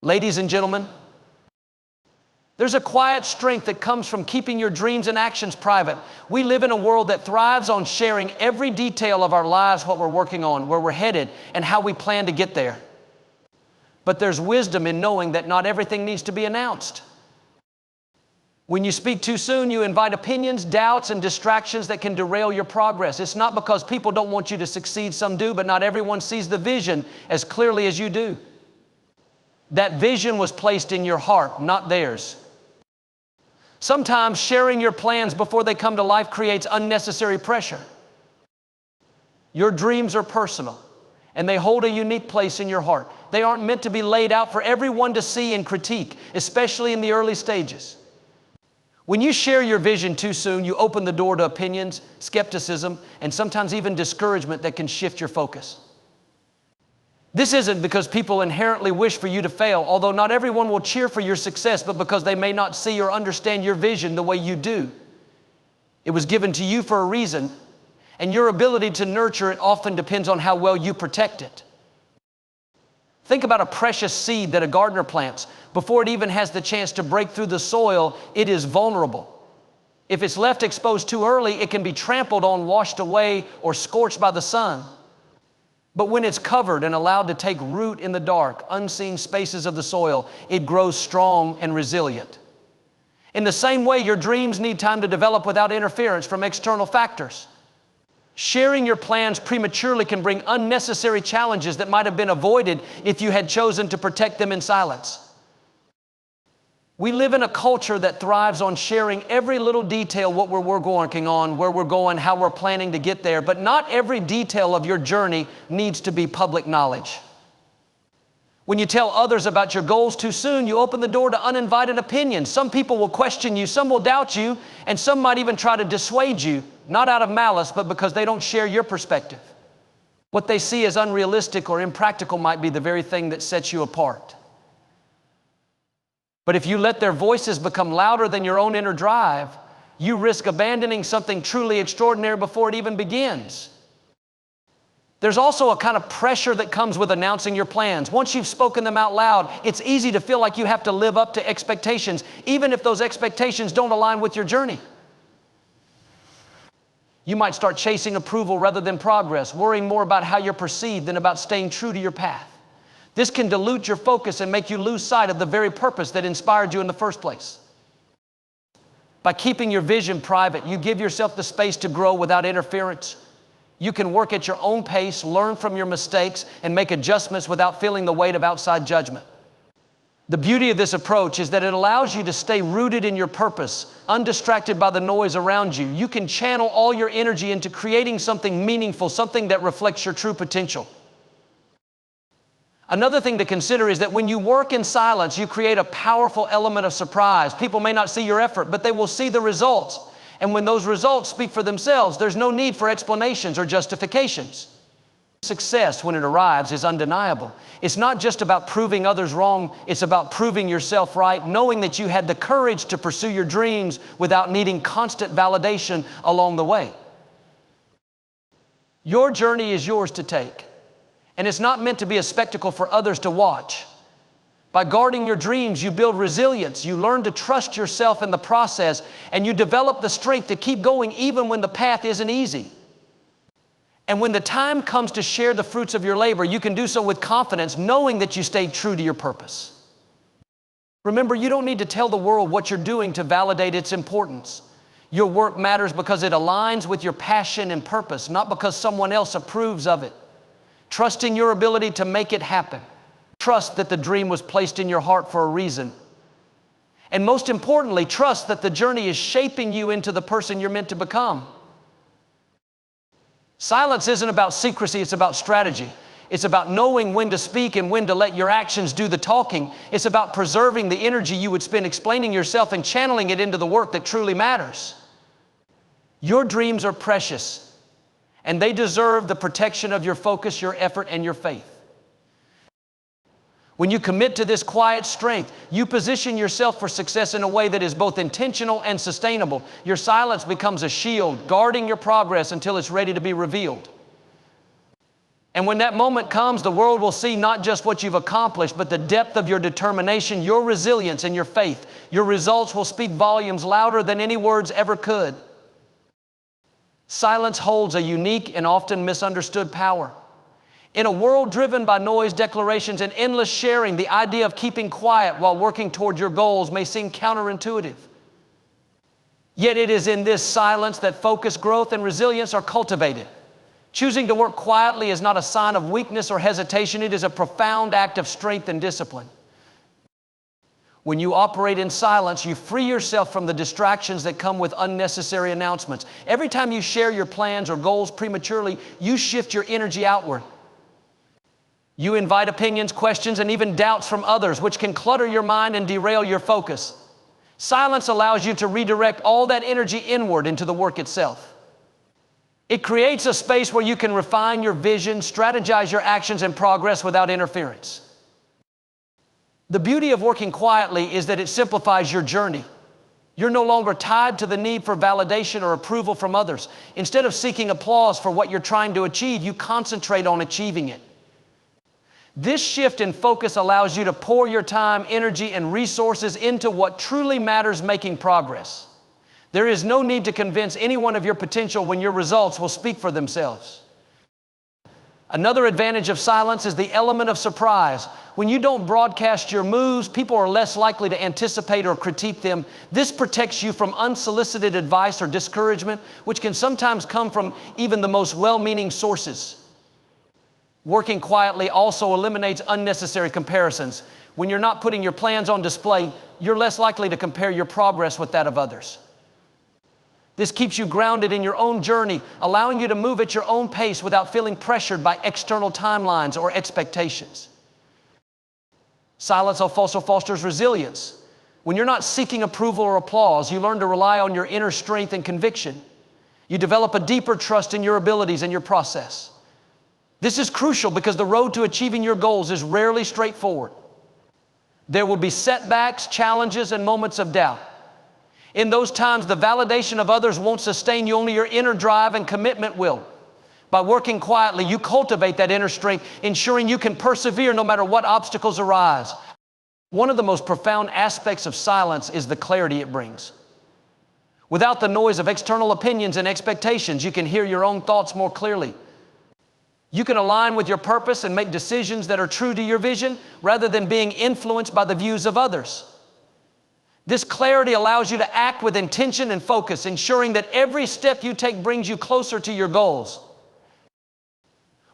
Ladies and gentlemen, there's a quiet strength that comes from keeping your dreams and actions private. We live in a world that thrives on sharing every detail of our lives, what we're working on, where we're headed, and how we plan to get there. But there's wisdom in knowing that not everything needs to be announced. When you speak too soon, you invite opinions, doubts, and distractions that can derail your progress. It's not because people don't want you to succeed, some do, but not everyone sees the vision as clearly as you do. That vision was placed in your heart, not theirs. Sometimes sharing your plans before they come to life creates unnecessary pressure. Your dreams are personal, and they hold a unique place in your heart. They aren't meant to be laid out for everyone to see and critique, especially in the early stages. When you share your vision too soon, you open the door to opinions, skepticism, and sometimes even discouragement that can shift your focus. This isn't because people inherently wish for you to fail, although not everyone will cheer for your success, but because they may not see or understand your vision the way you do. It was given to you for a reason, and your ability to nurture it often depends on how well you protect it. Think about a precious seed that a gardener plants. Before it even has the chance to break through the soil, it is vulnerable. If it's left exposed too early, it can be trampled on, washed away, or scorched by the sun. But when it's covered and allowed to take root in the dark, unseen spaces of the soil, it grows strong and resilient. In the same way, your dreams need time to develop without interference from external factors. Sharing your plans prematurely can bring unnecessary challenges that might have been avoided if you had chosen to protect them in silence. We live in a culture that thrives on sharing every little detail, what we're working on, where we're going, how we're planning to get there, but not every detail of your journey needs to be public knowledge. When you tell others about your goals too soon, you open the door to uninvited opinions. Some people will question you, some will doubt you, and some might even try to dissuade you, not out of malice, but because they don't share your perspective. What they see as unrealistic or impractical might be the very thing that sets you apart. But if you let their voices become louder than your own inner drive, you risk abandoning something truly extraordinary before it even begins. There's also a kind of pressure that comes with announcing your plans. Once you've spoken them out loud, it's easy to feel like you have to live up to expectations, even if those expectations don't align with your journey. You might start chasing approval rather than progress, worrying more about how you're perceived than about staying true to your path. This can dilute your focus and make you lose sight of the very purpose that inspired you in the first place. By keeping your vision private, you give yourself the space to grow without interference. You can work at your own pace, learn from your mistakes, and make adjustments without feeling the weight of outside judgment. The beauty of this approach is that it allows you to stay rooted in your purpose, undistracted by the noise around you. You can channel all your energy into creating something meaningful, something that reflects your true potential. Another thing to consider is that when you work in silence, you create a powerful element of surprise. People may not see your effort, but they will see the results. And when those results speak for themselves, there's no need for explanations or justifications. Success, when it arrives, is undeniable. It's not just about proving others wrong, it's about proving yourself right, knowing that you had the courage to pursue your dreams without needing constant validation along the way. Your journey is yours to take. And it's not meant to be a spectacle for others to watch. By guarding your dreams, you build resilience, you learn to trust yourself in the process, and you develop the strength to keep going even when the path isn't easy. And when the time comes to share the fruits of your labor, you can do so with confidence, knowing that you stayed true to your purpose. Remember, you don't need to tell the world what you're doing to validate its importance. Your work matters because it aligns with your passion and purpose, not because someone else approves of it. Trusting your ability to make it happen. Trust that the dream was placed in your heart for a reason. And most importantly, trust that the journey is shaping you into the person you're meant to become. Silence isn't about secrecy, it's about strategy. It's about knowing when to speak and when to let your actions do the talking. It's about preserving the energy you would spend explaining yourself and channeling it into the work that truly matters. Your dreams are precious. And they deserve the protection of your focus, your effort, and your faith. When you commit to this quiet strength, you position yourself for success in a way that is both intentional and sustainable. Your silence becomes a shield, guarding your progress until it's ready to be revealed. And when that moment comes, the world will see not just what you've accomplished, but the depth of your determination, your resilience, and your faith. Your results will speak volumes louder than any words ever could. Silence holds a unique and often misunderstood power. In a world driven by noise, declarations, and endless sharing, the idea of keeping quiet while working toward your goals may seem counterintuitive. Yet it is in this silence that focus, growth, and resilience are cultivated. Choosing to work quietly is not a sign of weakness or hesitation. It is a profound act of strength and discipline. When you operate in silence, you free yourself from the distractions that come with unnecessary announcements. Every time you share your plans or goals prematurely, you shift your energy outward. You invite opinions, questions, and even doubts from others, which can clutter your mind and derail your focus. Silence allows you to redirect all that energy inward into the work itself. It creates a space where you can refine your vision, strategize your actions, and progress without interference. The beauty of working quietly is that it simplifies your journey. You're no longer tied to the need for validation or approval from others. Instead of seeking applause for what you're trying to achieve, you concentrate on achieving it. This shift in focus allows you to pour your time, energy, and resources into what truly matters, making progress. There is no need to convince anyone of your potential when your results will speak for themselves. Another advantage of silence is the element of surprise. When you don't broadcast your moves, people are less likely to anticipate or critique them. This protects you from unsolicited advice or discouragement, which can sometimes come from even the most well-meaning sources. Working quietly also eliminates unnecessary comparisons. When you're not putting your plans on display, you're less likely to compare your progress with that of others. This keeps you grounded in your own journey, allowing you to move at your own pace without feeling pressured by external timelines or expectations. Silence also fosters resilience. When you're not seeking approval or applause, you learn to rely on your inner strength and conviction. You develop a deeper trust in your abilities and your process. This is crucial because the road to achieving your goals is rarely straightforward. There will be setbacks, challenges, and moments of doubt. In those times, the validation of others won't sustain you, only your inner drive and commitment will. By working quietly, you cultivate that inner strength, ensuring you can persevere no matter what obstacles arise. One of the most profound aspects of silence is the clarity it brings. Without the noise of external opinions and expectations, you can hear your own thoughts more clearly. You can align with your purpose and make decisions that are true to your vision rather than being influenced by the views of others. This clarity allows you to act with intention and focus, ensuring that every step you take brings you closer to your goals.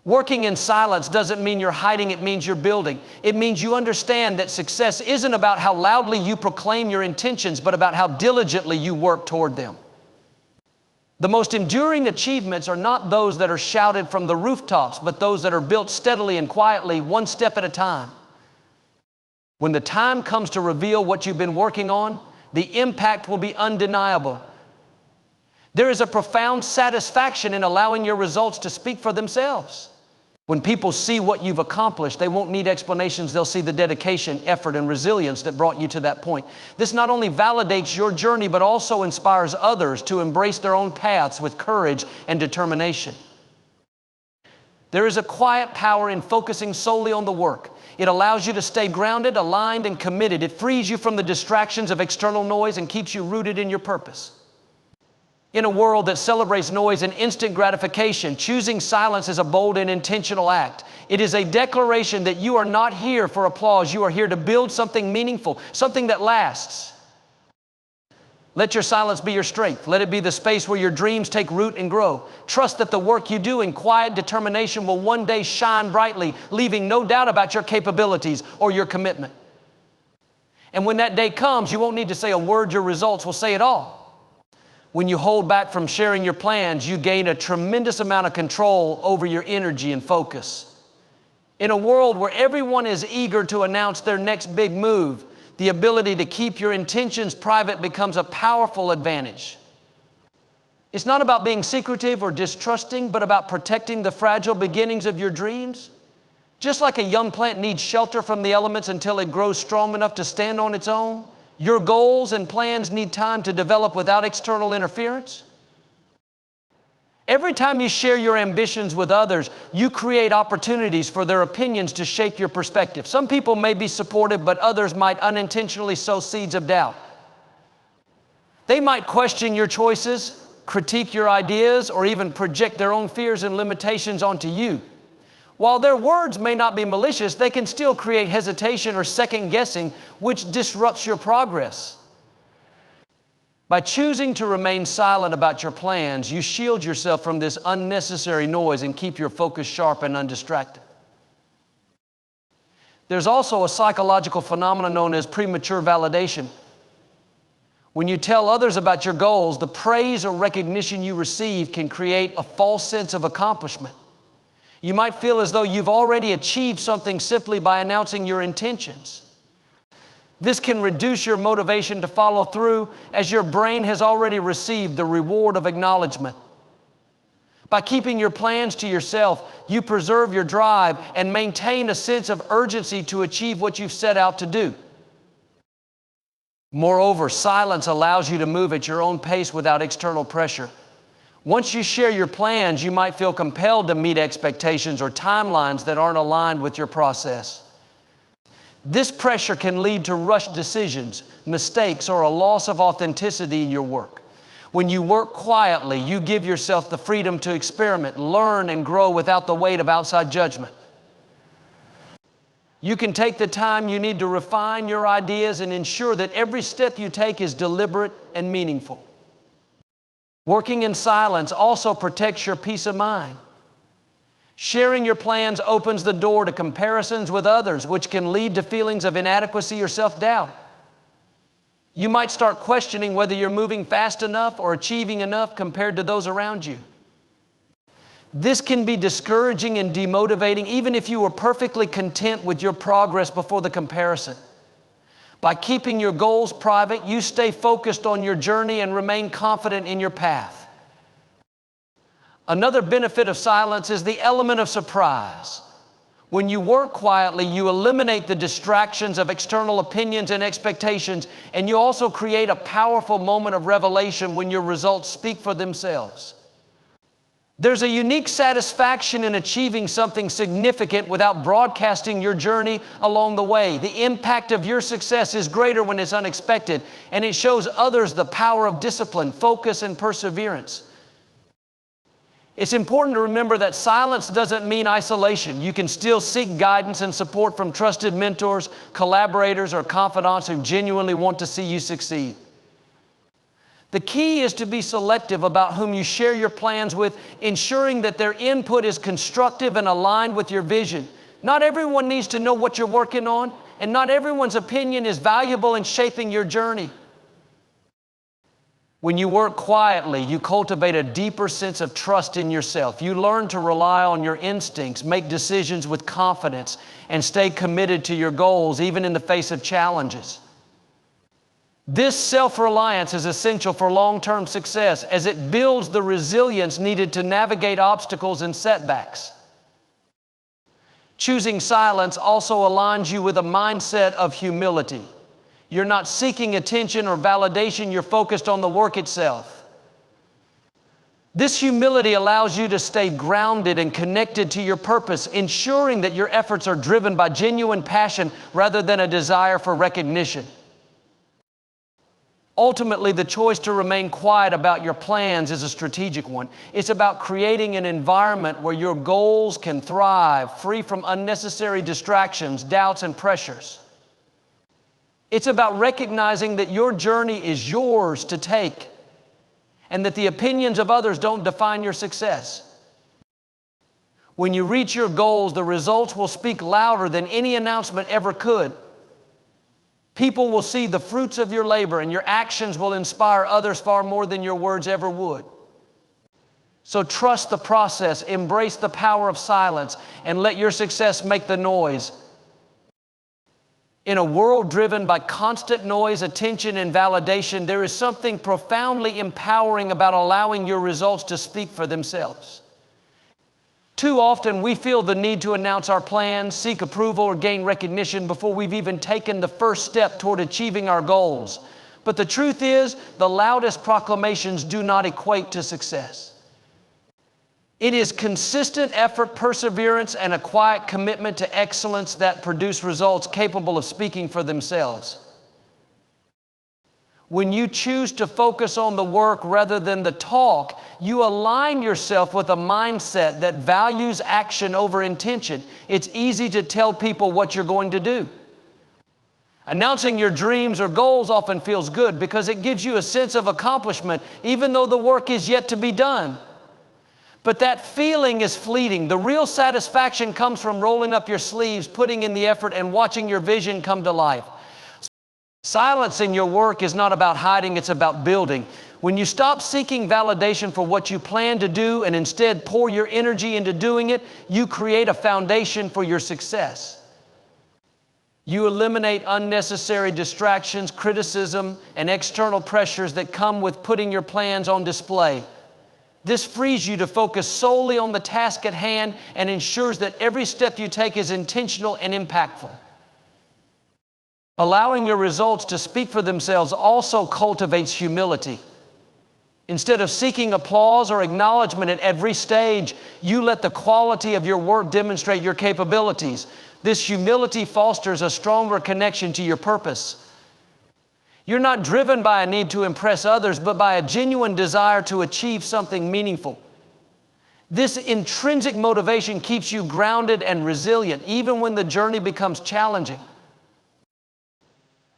Working in silence doesn't mean you're hiding, it means you're building. It means you understand that success isn't about how loudly you proclaim your intentions, but about how diligently you work toward them. The most enduring achievements are not those that are shouted from the rooftops, but those that are built steadily and quietly, one step at a time. When the time comes to reveal what you've been working on, the impact will be undeniable. There is a profound satisfaction in allowing your results to speak for themselves. When people see what you've accomplished, they won't need explanations. They'll see the dedication, effort, and resilience that brought you to that point. This not only validates your journey, but also inspires others to embrace their own paths with courage and determination. There is a quiet power in focusing solely on the work. It allows you to stay grounded, aligned, and committed. It frees you from the distractions of external noise and keeps you rooted in your purpose. In a world that celebrates noise and instant gratification, choosing silence is a bold and intentional act. It is a declaration that you are not here for applause. You are here to build something meaningful, something that lasts. Let your silence be your strength. Let it be the space where your dreams take root and grow. Trust that the work you do in quiet determination will one day shine brightly, leaving no doubt about your capabilities or your commitment. And when that day comes, you won't need to say a word. Your results will say it all. When you hold back from sharing your plans, you gain a tremendous amount of control over your energy and focus. In a world where everyone is eager to announce their next big move, the ability to keep your intentions private becomes a powerful advantage. It's not about being secretive or distrusting, but about protecting the fragile beginnings of your dreams. Just like a young plant needs shelter from the elements until it grows strong enough to stand on its own, your goals and plans need time to develop without external interference. Every time you share your ambitions with others, you create opportunities for their opinions to shape your perspective. Some people may be supportive, but others might unintentionally sow seeds of doubt. They might question your choices, critique your ideas, or even project their own fears and limitations onto you. While their words may not be malicious, they can still create hesitation or second guessing, which disrupts your progress. By choosing to remain silent about your plans, you shield yourself from this unnecessary noise and keep your focus sharp and undistracted. There's also a psychological phenomenon known as premature validation. When you tell others about your goals, the praise or recognition you receive can create a false sense of accomplishment. You might feel as though you've already achieved something simply by announcing your intentions. This can reduce your motivation to follow through, as your brain has already received the reward of acknowledgement. By keeping your plans to yourself, you preserve your drive and maintain a sense of urgency to achieve what you've set out to do. Moreover, silence allows you to move at your own pace without external pressure. Once you share your plans, you might feel compelled to meet expectations or timelines that aren't aligned with your process. This pressure can lead to rushed decisions, mistakes, or a loss of authenticity in your work. When you work quietly, you give yourself the freedom to experiment, learn, and grow without the weight of outside judgment. You can take the time you need to refine your ideas and ensure that every step you take is deliberate and meaningful. Working in silence also protects your peace of mind. Sharing your plans opens the door to comparisons with others, which can lead to feelings of inadequacy or self-doubt. You might start questioning whether you're moving fast enough or achieving enough compared to those around you. This can be discouraging and demotivating, even if you were perfectly content with your progress before the comparison. By keeping your goals private, you stay focused on your journey and remain confident in your path. Another benefit of silence is the element of surprise. When you work quietly, you eliminate the distractions of external opinions and expectations, and you also create a powerful moment of revelation when your results speak for themselves. There's a unique satisfaction in achieving something significant without broadcasting your journey along the way. The impact of your success is greater when it's unexpected, and it shows others the power of discipline, focus, and perseverance. It's important to remember that silence doesn't mean isolation. You can still seek guidance and support from trusted mentors, collaborators, or confidants who genuinely want to see you succeed. The key is to be selective about whom you share your plans with, ensuring that their input is constructive and aligned with your vision. Not everyone needs to know what you're working on, and not everyone's opinion is valuable in shaping your journey. When you work quietly, you cultivate a deeper sense of trust in yourself. You learn to rely on your instincts, make decisions with confidence, and stay committed to your goals even in the face of challenges. This self-reliance is essential for long-term success, as it builds the resilience needed to navigate obstacles and setbacks. Choosing silence also aligns you with a mindset of humility. You're not seeking attention or validation, you're focused on the work itself. This humility allows you to stay grounded and connected to your purpose, ensuring that your efforts are driven by genuine passion rather than a desire for recognition. Ultimately, the choice to remain quiet about your plans is a strategic one. It's about creating an environment where your goals can thrive, free from unnecessary distractions, doubts, and pressures. It's about recognizing that your journey is yours to take, and that the opinions of others don't define your success. When you reach your goals, the results will speak louder than any announcement ever could. People will see the fruits of your labor, and your actions will inspire others far more than your words ever would. So trust the process, embrace the power of silence, and let your success make the noise. In a world driven by constant noise, attention, and validation, there is something profoundly empowering about allowing your results to speak for themselves. Too often, we feel the need to announce our plans, seek approval, or gain recognition before we've even taken the first step toward achieving our goals. But the truth is, the loudest proclamations do not equate to success. It is consistent effort, perseverance, and a quiet commitment to excellence that produce results capable of speaking for themselves. When you choose to focus on the work rather than the talk, you align yourself with a mindset that values action over intention. It's easy to tell people what you're going to do. Announcing your dreams or goals often feels good because it gives you a sense of accomplishment, even though the work is yet to be done. But that feeling is fleeting. The real satisfaction comes from rolling up your sleeves, putting in the effort, and watching your vision come to life. Silencing your work is not about hiding, it's about building. When you stop seeking validation for what you plan to do and instead pour your energy into doing it, you create a foundation for your success. You eliminate unnecessary distractions, criticism, and external pressures that come with putting your plans on display. This frees you to focus solely on the task at hand and ensures that every step you take is intentional and impactful. Allowing your results to speak for themselves also cultivates humility. Instead of seeking applause or acknowledgement at every stage, you let the quality of your work demonstrate your capabilities. This humility fosters a stronger connection to your purpose. You're not driven by a need to impress others, but by a genuine desire to achieve something meaningful. This intrinsic motivation keeps you grounded and resilient, even when the journey becomes challenging.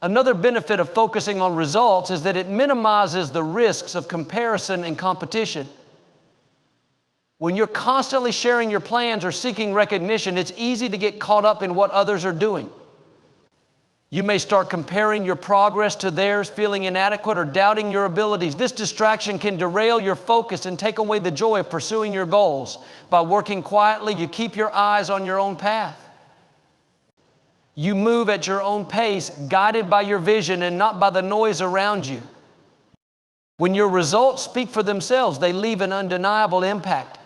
Another benefit of focusing on results is that it minimizes the risks of comparison and competition. When you're constantly sharing your plans or seeking recognition, it's easy to get caught up in what others are doing. You may start comparing your progress to theirs, feeling inadequate or doubting your abilities. This distraction can derail your focus and take away the joy of pursuing your goals. By working quietly, you keep your eyes on your own path. You move at your own pace, guided by your vision and not by the noise around you. When your results speak for themselves, they leave an undeniable impact.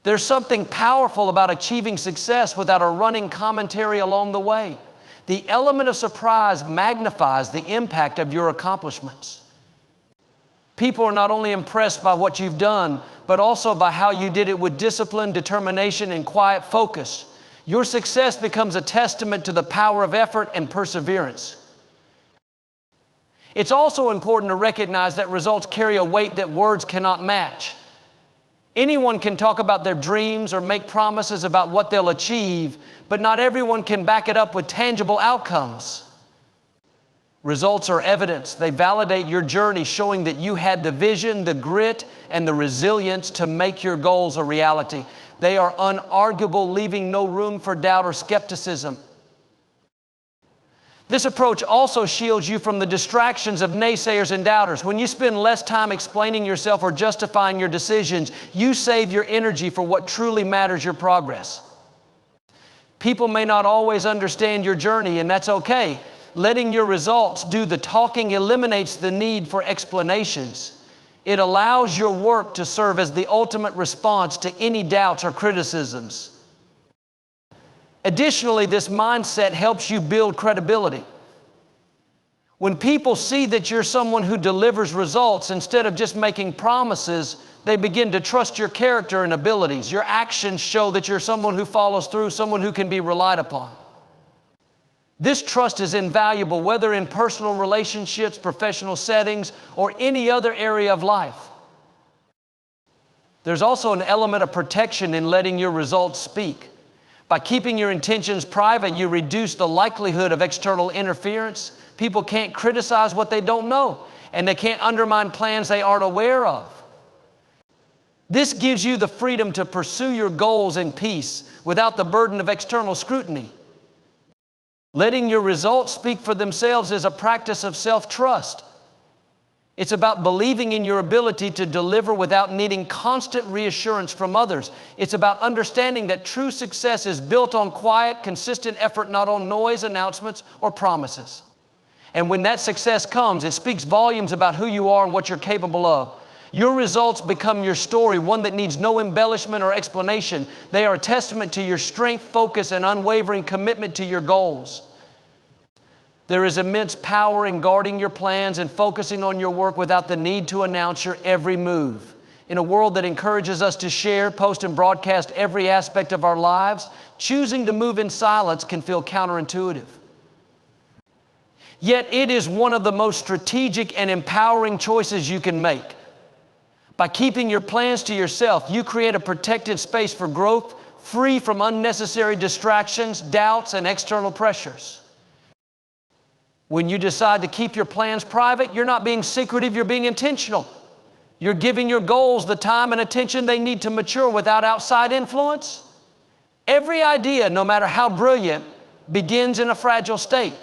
There's something powerful about achieving success without a running commentary along the way. The element of surprise magnifies the impact of your accomplishments. People are not only impressed by what you've done, but also by how you did it with discipline, determination, and quiet focus. Your success becomes a testament to the power of effort and perseverance. It's also important to recognize that results carry a weight that words cannot match. Anyone can talk about their dreams or make promises about what they'll achieve, but not everyone can back it up with tangible outcomes. Results are evidence. They validate your journey, showing that you had the vision, the grit, and the resilience to make your goals a reality. They are unarguable, leaving no room for doubt or skepticism. This approach also shields you from the distractions of naysayers and doubters. When you spend less time explaining yourself or justifying your decisions, you save your energy for what truly matters, your progress. People may not always understand your journey, and that's okay. Letting your results do the talking eliminates the need for explanations. It allows your work to serve as the ultimate response to any doubts or criticisms. Additionally, this mindset helps you build credibility. When people see that you're someone who delivers results instead of just making promises, they begin to trust your character and abilities. Your actions show that you're someone who follows through, someone who can be relied upon. This trust is invaluable, whether in personal relationships, professional settings, or any other area of life. There's also an element of protection in letting your results speak. By keeping your intentions private, you reduce the likelihood of external interference. People can't criticize what they don't know, and they can't undermine plans they aren't aware of. This gives you the freedom to pursue your goals in peace without the burden of external scrutiny. Letting your results speak for themselves is a practice of self-trust. It's about believing in your ability to deliver without needing constant reassurance from others. It's about understanding that true success is built on quiet, consistent effort, not on noise, announcements, or promises. And when that success comes, it speaks volumes about who you are and what you're capable of. Your results become your story, one that needs no embellishment or explanation. They are a testament to your strength, focus, and unwavering commitment to your goals. There is immense power in guarding your plans and focusing on your work without the need to announce your every move. In a world that encourages us to share, post, and broadcast every aspect of our lives, choosing to move in silence can feel counterintuitive. Yet it is one of the most strategic and empowering choices you can make. By keeping your plans to yourself, you create a protected space for growth, free from unnecessary distractions, doubts, and external pressures. When you decide to keep your plans private, you're not being secretive, you're being intentional. You're giving your goals the time and attention they need to mature without outside influence. Every idea, no matter how brilliant, begins in a fragile state.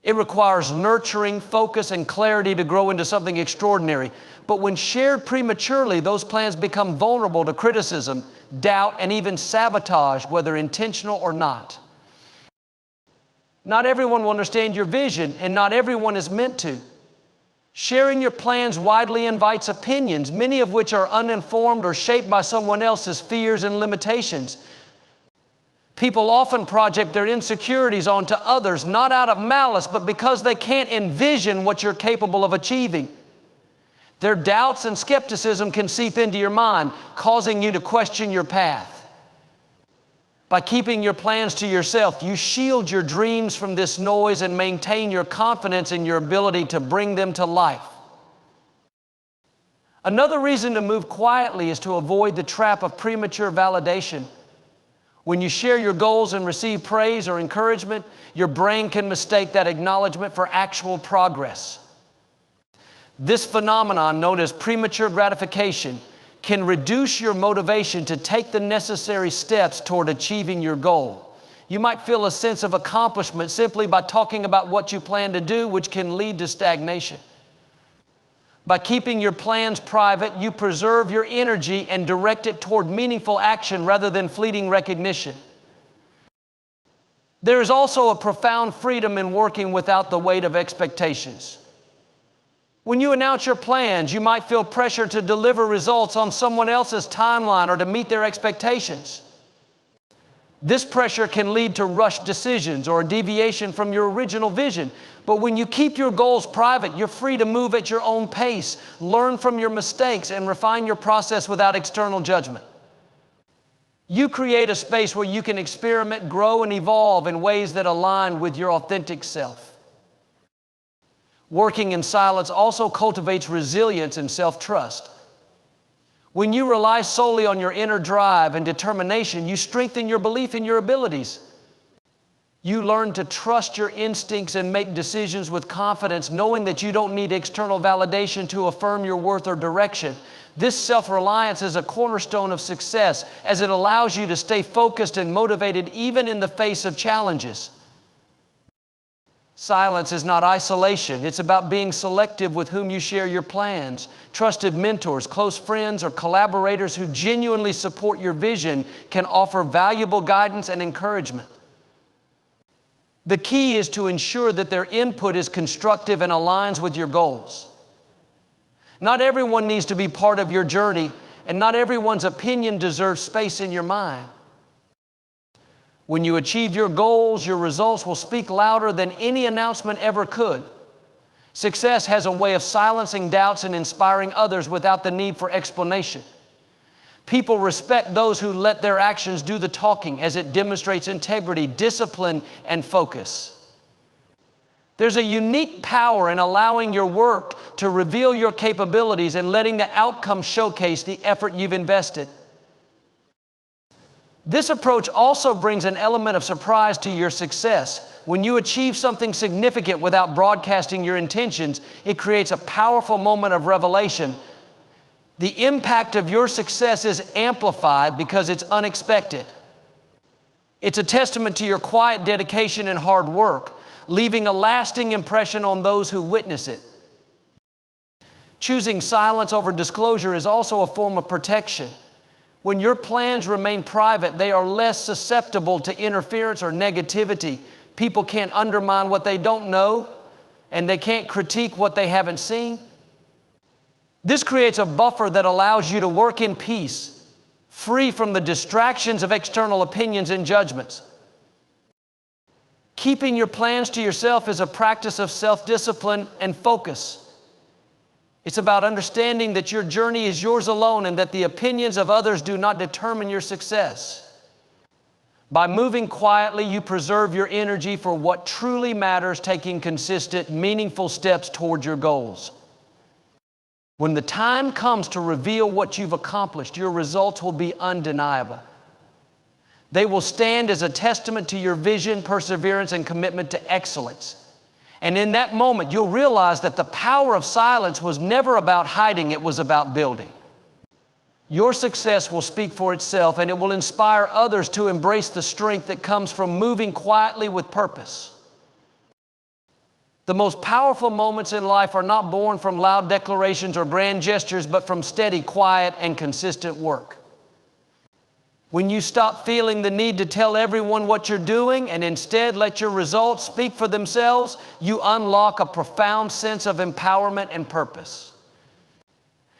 It requires nurturing, focus, and clarity to grow into something extraordinary. But when shared prematurely, those plans become vulnerable to criticism, doubt, and even sabotage, whether intentional or not. Not everyone will understand your vision, and not everyone is meant to. Sharing your plans widely invites opinions, many of which are uninformed or shaped by someone else's fears and limitations. People often project their insecurities onto others, not out of malice, but because they can't envision what you're capable of achieving. Their doubts and skepticism can seep into your mind, causing you to question your path. By keeping your plans to yourself, you shield your dreams from this noise and maintain your confidence in your ability to bring them to life. Another reason to move quietly is to avoid the trap of premature validation. When you share your goals and receive praise or encouragement, your brain can mistake that acknowledgement for actual progress. This phenomenon, known as premature gratification, can reduce your motivation to take the necessary steps toward achieving your goal. You might feel a sense of accomplishment simply by talking about what you plan to do, which can lead to stagnation. By keeping your plans private, you preserve your energy and direct it toward meaningful action rather than fleeting recognition. There is also a profound freedom in working without the weight of expectations. When you announce your plans, you might feel pressure to deliver results on someone else's timeline or to meet their expectations. This pressure can lead to rushed decisions or a deviation from your original vision. But when you keep your goals private, you're free to move at your own pace, learn from your mistakes, and refine your process without external judgment. You create a space where you can experiment, grow, and evolve in ways that align with your authentic self. Working in silence also cultivates resilience and self-trust. When you rely solely on your inner drive and determination, you strengthen your belief in your abilities. You learn to trust your instincts and make decisions with confidence, knowing that you don't need external validation to affirm your worth or direction. This self-reliance is a cornerstone of success, as it allows you to stay focused and motivated even in the face of challenges. Silence is not isolation. It's about being selective with whom you share your plans. Trusted mentors, close friends, or collaborators who genuinely support your vision can offer valuable guidance and encouragement. The key is to ensure that their input is constructive and aligns with your goals. Not everyone needs to be part of your journey, and not everyone's opinion deserves space in your mind. When you achieve your goals, your results will speak louder than any announcement ever could. Success has a way of silencing doubts and inspiring others without the need for explanation. People respect those who let their actions do the talking, as it demonstrates integrity, discipline, and focus. There's a unique power in allowing your work to reveal your capabilities and letting the outcome showcase the effort you've invested. This approach also brings an element of surprise to your success. When you achieve something significant without broadcasting your intentions, it creates a powerful moment of revelation. The impact of your success is amplified because it's unexpected. It's a testament to your quiet dedication and hard work, leaving a lasting impression on those who witness it. Choosing silence over disclosure is also a form of protection. When your plans remain private, they are less susceptible to interference or negativity. People can't undermine what they don't know, and they can't critique what they haven't seen. This creates a buffer that allows you to work in peace, free from the distractions of external opinions and judgments. Keeping your plans to yourself is a practice of self-discipline and focus. It's about understanding that your journey is yours alone and that the opinions of others do not determine your success. By moving quietly, you preserve your energy for what truly matters, taking consistent, meaningful steps toward your goals. When the time comes to reveal what you've accomplished, your results will be undeniable. They will stand as a testament to your vision, perseverance, and commitment to excellence. And in that moment, you'll realize that the power of silence was never about hiding, it was about building. Your success will speak for itself, and it will inspire others to embrace the strength that comes from moving quietly with purpose. The most powerful moments in life are not born from loud declarations or grand gestures, but from steady, quiet, and consistent work. When you stop feeling the need to tell everyone what you're doing and instead let your results speak for themselves, you unlock a profound sense of empowerment and purpose.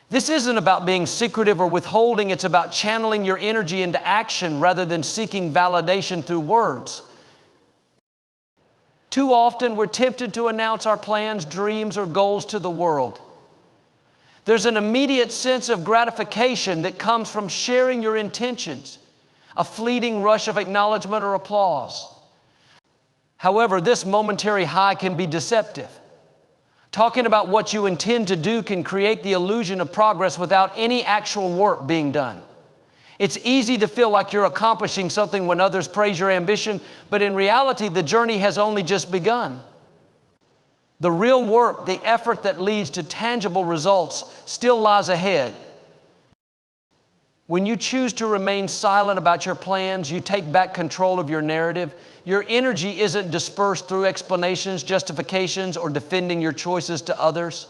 This isn't about being secretive or withholding, it's about channeling your energy into action rather than seeking validation through words. Too often we're tempted to announce our plans, dreams, or goals to the world. There's an immediate sense of gratification that comes from sharing your intentions, a fleeting rush of acknowledgement or applause. However, this momentary high can be deceptive. Talking about what you intend to do can create the illusion of progress without any actual work being done. It's easy to feel like you're accomplishing something when others praise your ambition, but in reality, the journey has only just begun. The real work, the effort that leads to tangible results, still lies ahead. When you choose to remain silent about your plans, you take back control of your narrative. Your energy isn't dispersed through explanations, justifications, or defending your choices to others.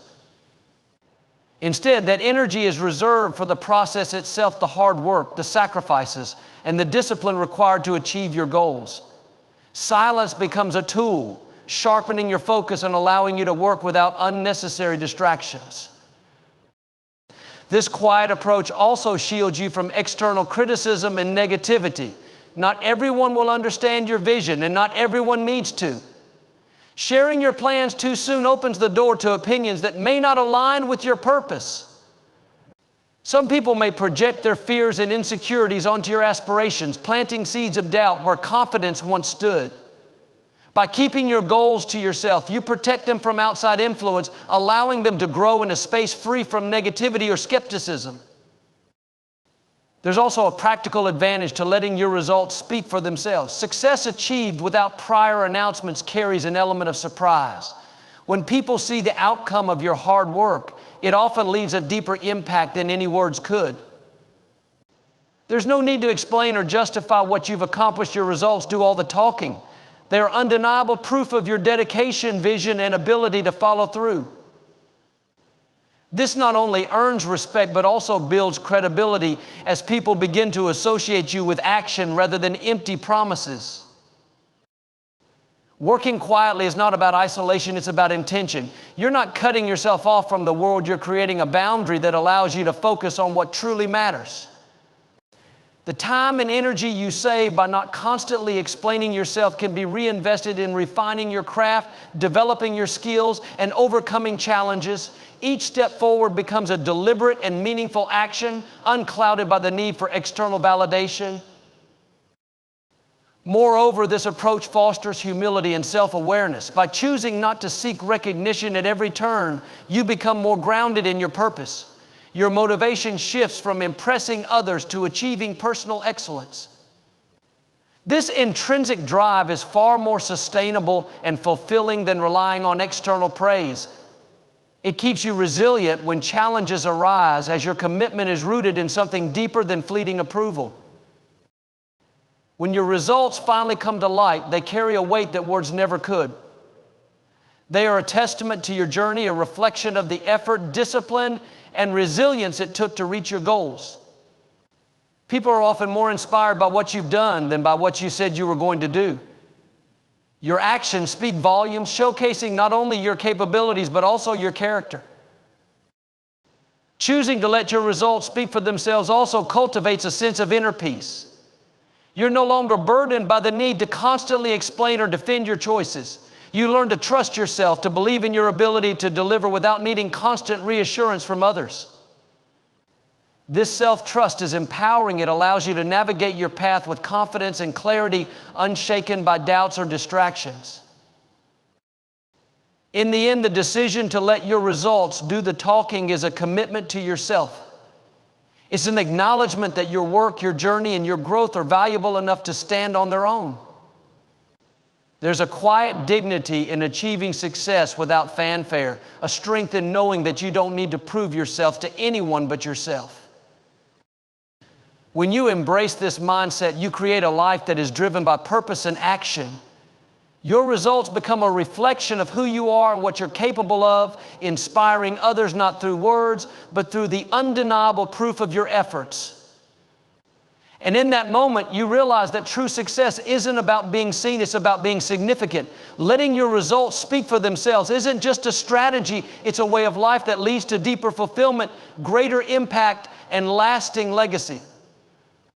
Instead, that energy is reserved for the process itself, the hard work, the sacrifices, and the discipline required to achieve your goals. Silence becomes a tool, sharpening your focus and allowing you to work without unnecessary distractions. This quiet approach also shields you from external criticism and negativity. Not everyone will understand your vision, and not everyone needs to. Sharing your plans too soon opens the door to opinions that may not align with your purpose. Some people may project their fears and insecurities onto your aspirations, planting seeds of doubt where confidence once stood. By keeping your goals to yourself, you protect them from outside influence, allowing them to grow in a space free from negativity or skepticism. There's also a practical advantage to letting your results speak for themselves. Success achieved without prior announcements carries an element of surprise. When people see the outcome of your hard work, it often leaves a deeper impact than any words could. There's no need to explain or justify what you've accomplished. Your results do all the talking. They are undeniable proof of your dedication, vision, and ability to follow through. This not only earns respect, but also builds credibility as people begin to associate you with action rather than empty promises. Working quietly is not about isolation, it's about intention. You're not cutting yourself off from the world, you're creating a boundary that allows you to focus on what truly matters. The time and energy you save by not constantly explaining yourself can be reinvested in refining your craft, developing your skills, and overcoming challenges. Each step forward becomes a deliberate and meaningful action, unclouded by the need for external validation. Moreover, this approach fosters humility and self-awareness. By choosing not to seek recognition at every turn, you become more grounded in your purpose. Your motivation shifts from impressing others to achieving personal excellence. This intrinsic drive is far more sustainable and fulfilling than relying on external praise. It keeps you resilient when challenges arise, as your commitment is rooted in something deeper than fleeting approval. When your results finally come to light, they carry a weight that words never could. They are a testament to your journey, a reflection of the effort, discipline, and resilience it took to reach your goals. People are often more inspired by what you've done than by what you said you were going to do. Your actions speak volumes, showcasing not only your capabilities, but also your character. Choosing to let your results speak for themselves also cultivates a sense of inner peace. You're no longer burdened by the need to constantly explain or defend your choices. You learn to trust yourself, to believe in your ability to deliver without needing constant reassurance from others. This self-trust is empowering. It allows you to navigate your path with confidence and clarity, unshaken by doubts or distractions. In the end, the decision to let your results do the talking is a commitment to yourself. It's an acknowledgement that your work, your journey, and your growth are valuable enough to stand on their own. There's a quiet dignity in achieving success without fanfare, a strength in knowing that you don't need to prove yourself to anyone but yourself. When you embrace this mindset, you create a life that is driven by purpose and action. Your results become a reflection of who you are and what you're capable of, inspiring others not through words, but through the undeniable proof of your efforts. And in that moment, you realize that true success isn't about being seen, it's about being significant. Letting your results speak for themselves isn't just a strategy, it's a way of life that leads to deeper fulfillment, greater impact, and lasting legacy.